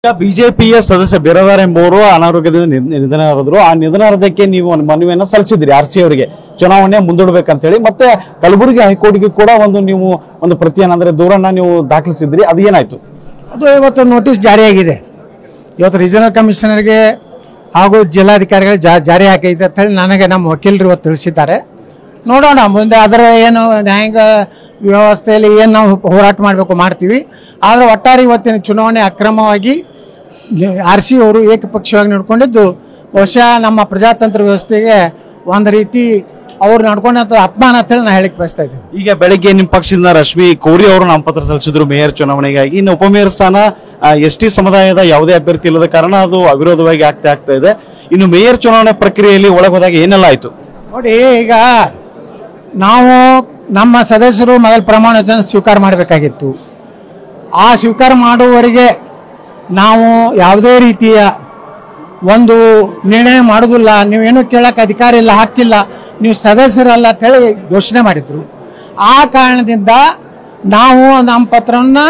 ಬಿಜೆಪಿಯ ಸದಸ್ಯ ಬಿರಾದಾರ್ ಎಂಬುವರು ಅನಾರೋಗ್ಯದಿಂದ ನಿಧನರಾದರು. ಆ ನಿಧನರಾದಕ್ಕೆ ನೀವು ಮನವಿಯನ್ನ ಸಲ್ಲಿಸಿದ್ರಿ ಆರ್ಸಿ ಅವರಿಗೆ ಚುನಾವಣೆ ಮುಂದೂಡಬೇಕಂತ ಹೇಳಿ. ಮತ್ತೆ ಕಲಬುರಗಿ ಹೈಕೋರ್ಟ್ಗೆ ಕೂಡ ಒಂದು ಪ್ರತಿಯನ್ನ ಅಂದ್ರೆ ದೂರನ್ನ ನೀವು ದಾಖಲಿಸಿದ್ರಿ. ಅದು ಏನಾಯ್ತು? ಅದು ಇವತ್ತು ನೋಟಿಸ್ ಜಾರಿಯಾಗಿದೆ. ಇವತ್ತು ರೀಜನಲ್ ಕಮಿಷನರ್ಗೆ ಹಾಗೂ ಜಿಲ್ಲಾಧಿಕಾರಿಗಳಿಗೆ ಜಾರಿ ಆಗೈತೆ ಅಂತ ಹೇಳಿ ನನಗೆ ನಮ್ಮ ವಕೀಲರು ಇವತ್ತು ತಿಳಿಸಿದ್ದಾರೆ. ನೋಡೋಣ ಮುಂದೆ ಅದರ ಏನು ನ್ಯಾಯಾಂಗ ವ್ಯವಸ್ಥೆಯಲ್ಲಿ ಏನು ನಾವು ಹೋರಾಟ ಮಾಡಬೇಕು ಮಾಡ್ತೀವಿ. ಆದರೆ ಒಟ್ಟಾರೆ ಇವತ್ತಿನ ಚುನಾವಣೆ ಅಕ್ರಮವಾಗಿ ಆರ್ಸಿ ಅವರು ಏಕಪಕ್ಷವಾಗಿ ನಡ್ಕೊಂಡಿದ್ದು ಬಹುಶಃ ನಮ್ಮ ಪ್ರಜಾತಂತ್ರ ವ್ಯವಸ್ಥೆಗೆ ಒಂದು ರೀತಿ ಅವ್ರು ನಡ್ಕೊಂಡಂಥ ಅಪಮಾನ ಅಂತ ಹೇಳಿ ನಾನು ಹೇಳಿಕೆ ಬಯಸ್ತಾ ಇದ್ದೀನಿ. ಈಗ ಬೆಳಗ್ಗೆ ನಿಮ್ಮ ಪಕ್ಷದಿಂದ ರಶ್ಮಿ ಕೋರಿ ಅವರು ನಾಮಪತ್ರ ಸಲ್ಲಿಸಿದ್ರು ಮೇಯರ್ ಚುನಾವಣೆಗಾಗಿ. ಇನ್ನು ಉಪಮೇಯರ್ ಸ್ಥಾನ ಎಸ್ಟಿ ಸಮುದಾಯದ ಯಾವುದೇ ಅಭ್ಯರ್ಥಿ ಇಲ್ಲದ ಕಾರಣ ಅದು ಅವಿರೋಧವಾಗಿ ಆಗ್ತಾ ಇದೆ. ಇನ್ನು ಮೇಯರ್ ಚುನಾವಣೆ ಪ್ರಕ್ರಿಯೆಯಲ್ಲಿ ಒಳಗೋದಾಗ ಏನೆಲ್ಲ ಆಯ್ತು ನೋಡಿ. ಈಗ ನಾವು ನಮ್ಮ ಸದಸ್ಯರು ಮೊದಲ ಪ್ರಮಾಣ ವಚನ ಸ್ವೀಕಾರ ಮಾಡಬೇಕಾಗಿತ್ತು. ಆ ಸ್ವೀಕಾರ ಮಾಡುವವರೆಗೆ ನಾವು ಯಾವುದೇ ರೀತಿಯ ಒಂದು ನಿರ್ಣಯ ಮಾಡೋದಿಲ್ಲ, ನೀವೇನು ಕೇಳಕ್ಕೆ ಅಧಿಕಾರ ಇಲ್ಲ, ಹಕ್ಕಿಲ್ಲ, ನೀವು ಸದಸ್ಯರಲ್ಲ ಅಂತೇಳಿ ಘೋಷಣೆ ಮಾಡಿದ್ರು. ಆ ಕಾರಣದಿಂದ ನಾವು ನಮ್ಮ ಪತ್ರವನ್ನು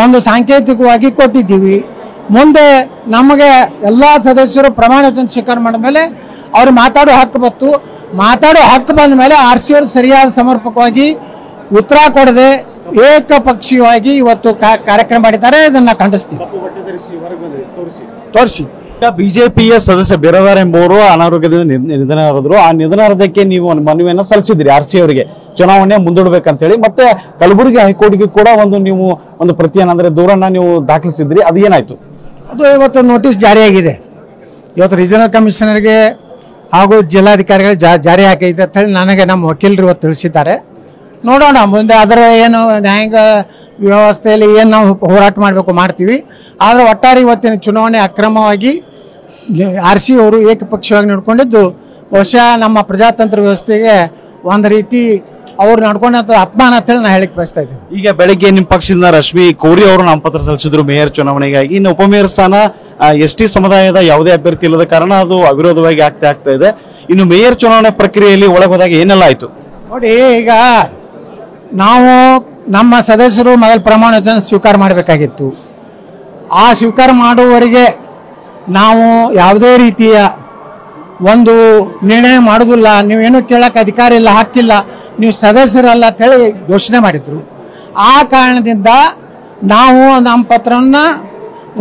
ಒಂದು ಸಾಂಕೇತಿಕವಾಗಿ ಕೊಟ್ಟಿದ್ದೀವಿ. ಮುಂದೆ ನಮಗೆ ಎಲ್ಲ ಸದಸ್ಯರು ಪ್ರಮಾಣ ವಚನ ಸ್ವೀಕಾರ ಮಾಡಿದ ಮೇಲೆ ಅವ್ರು ಮಾತಾಡೋ ಹಕ್ಕು ಬಂತು. ಮಾತಾಡೋ ಹಕ್ಕು ಬಂದ ಮೇಲೆ ಆರ್ಸಿ ಅವರು ಸರಿಯಾದ ಸಮರ್ಪಕವಾಗಿ ಉತ್ತರ ಕೊಡದೆ ಏಕಪಕ್ಷೀಯವಾಗಿ ಇವತ್ತು ಕಾರ್ಯಕ್ರಮ ಮಾಡಿದ್ದಾರೆ. ಇದನ್ನ ಖಂಡಿಸ್ತೀವಿ. ತೋರಿಸಿ. ಬಿಜೆಪಿಯ ಸದಸ್ಯ ಬಿರಾದಾರ್ ಎಂಬುವರು ಅನಾರೋಗ್ಯದಿಂದ ನಿಧನರಾದರು. ಆ ನಿಧನರಾದಕ್ಕೆ ನೀವು ಮನವಿಯನ್ನ ಸಲ್ಲಿಸಿದ್ರಿ ಆರ್ಸಿ ಅವರಿಗೆ ಚುನಾವಣೆ ಮುಂದೂಡಬೇಕಂತ ಹೇಳಿ. ಮತ್ತೆ ಕಲಬುರಗಿ ಹೈಕೋರ್ಟ್ಗೆ ಕೂಡ ಒಂದು ಪ್ರತಿಯನ್ನ ಅಂದ್ರೆ ದೂರನ್ನ ನೀವು ದಾಖಲಿಸಿದ್ರಿ. ಅದು ಏನಾಯ್ತು? ಅದು ಇವತ್ತು ನೋಟಿಸ್ ಜಾರಿಯಾಗಿದೆ. ಇವತ್ತು ರೀಜನಲ್ ಕಮಿಷನರ್ಗೆ ಹಾಗೂ ಜಿಲ್ಲಾಧಿಕಾರಿಗಳಿಗೆ ಜಾರಿ ಆಗೈತೆ ಅಂತ ಹೇಳಿ ನನಗೆ ನಮ್ಮ ವಕೀಲರು ಇವತ್ತು ತಿಳಿಸಿದ್ದಾರೆ. ನೋಡೋಣ ಮುಂದೆ ಅದರ ಏನು ನ್ಯಾಯಾಂಗ ವ್ಯವಸ್ಥೆಯಲ್ಲಿ ಏನು ನಾವು ಹೋರಾಟ ಮಾಡಬೇಕು ಮಾಡ್ತೀವಿ. ಆದರೆ ಒಟ್ಟಾರೆ ಇವತ್ತಿನ ಚುನಾವಣೆ ಅಕ್ರಮವಾಗಿ ಆರ್ಸಿ ಅವರು ಏಕಪಕ್ಷವಾಗಿ ನಡ್ಕೊಂಡಿದ್ದು ಬಹುಶಃ ನಮ್ಮ ಪ್ರಜಾತಂತ್ರ ವ್ಯವಸ್ಥೆಗೆ ಒಂದು ರೀತಿ ಅವ್ರು ನಡ್ಕೊಂಡಂಥ ಅಪಮಾನ ಅಂತ ಹೇಳಿ ನಾನು ಹೇಳಿಕೆ ಬಯಸ್ತಾ ಇದ್ದೀನಿ. ಈಗ ಬೆಳಗ್ಗೆ ನಿಮ್ಮ ಪಕ್ಷದಿಂದ ರಶ್ಮಿ ಕೋರಿ ಅವರು ನಾಮಪತ್ರ ಸಲ್ಲಿಸಿದ್ರು ಮೇಯರ್ ಚುನಾವಣೆಗಾಗಿ. ಇನ್ನು ಉಪಮೇಯರ್ ಸ್ಥಾನ ಎಸ್ಟಿ ಸಮುದಾಯದ ಯಾವುದೇ ಅಭ್ಯರ್ಥಿ ಇಲ್ಲದ ಕಾರಣ ಅದು ಅವಿರೋಧವಾಗಿ ಆಗ್ತಾ ಇದೆ. ಇನ್ನು ಮೇಯರ್ ಚುನಾವಣೆ ಪ್ರಕ್ರಿಯೆಯಲ್ಲಿ ಒಳಗೋದಾಗ ಏನೆಲ್ಲ ಆಯ್ತು ನೋಡಿ. ಈಗ ನಾವು ನಮ್ಮ ಸದಸ್ಯರು ಮೊದಲ ಪ್ರಮಾಣ ವಚನ ಸ್ವೀಕಾರ ಮಾಡಬೇಕಾಗಿತ್ತು. ಆ ಸ್ವೀಕಾರ ಮಾಡುವವರೆಗೆ ನಾವು ಯಾವುದೇ ರೀತಿಯ ಒಂದು ನಿರ್ಣಯ ಮಾಡೋದಿಲ್ಲ, ನೀವೇನು ಕೇಳಕ್ಕೆ ಅಧಿಕಾರ ಇಲ್ಲ, ಹಕ್ಕಿಲ್ಲ, ನೀವು ಸದಸ್ಯರಲ್ಲ ಅಂತೇಳಿ ಘೋಷಣೆ ಮಾಡಿದ್ರು. ಆ ಕಾರಣದಿಂದ ನಾವು ನಮ್ಮ ಪತ್ರವನ್ನು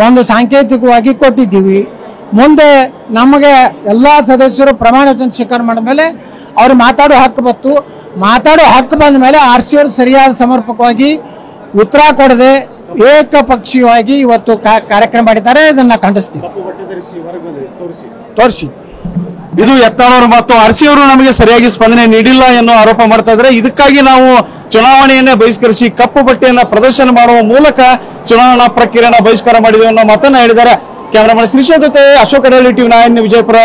ಒಂದು ಸಾಂಕೇತಿಕವಾಗಿ ಕೊಟ್ಟಿದ್ದೀವಿ. ಮುಂದೆ ನಮಗೆ ಎಲ್ಲ ಸದಸ್ಯರು ಪ್ರಮಾಣ ವಚನ ಸ್ವೀಕಾರ ಮಾಡಿದ ಮೇಲೆ ಅವ್ರು ಮಾತಾಡೋ ಹಕ್ಕು ಬಂತು. ಮಾತಾಡೋ ಹಕ್ಕು ಬಂದ ಮೇಲೆ ಆರ್ಸಿ ಅವರು ಸರಿಯಾದ ಸಮರ್ಪಕವಾಗಿ ಉತ್ತರ ಕೊಡದೆ ಏಕಪಕ್ಷೀಯವಾಗಿ ಇವತ್ತು ಕಾರ್ಯಕ್ರಮ ಮಾಡಿದ್ದಾರೆ. ಇದನ್ನ ಖಂಡಿಸ್ತೀವಿ. ತೋರಿಸಿ. ಇದು ಯತ್ನಾಳ್ ಮತ್ತು ಆರ್ಸಿ ಅವರು ನಮಗೆ ಸರಿಯಾಗಿ ಸ್ಪಂದನೆ ನೀಡಿಲ್ಲ ಎನ್ನುವ ಆರೋಪ ಮಾಡ್ತಾ ಇದ್ದಾರೆ. ಇದಕ್ಕಾಗಿ ನಾವು ಚುನಾವಣೆಯನ್ನೇ ಬಹಿಷ್ಕರಿಸಿ ಕಪ್ಪು ಬಟ್ಟೆಯನ್ನ ಪ್ರದರ್ಶನ ಮಾಡುವ ಮೂಲಕ ಚುನಾವಣಾ ಪ್ರಕ್ರಿಯೆಯನ್ನ ಬಹಿಷ್ಕಾರ ಮಾಡಿದ್ದೇವೆ ಅನ್ನೋ ಮಾತನ್ನ ಹೇಳಿದ್ದಾರೆ. ಕ್ಯಾಮರಾಮನ್ ಶ್ರೀಶಾ ಜೊತೆ ಅಶೋಕ್ ಅಡಳಿ, ಟಿವಿ9 ವಿಜಯಪುರ.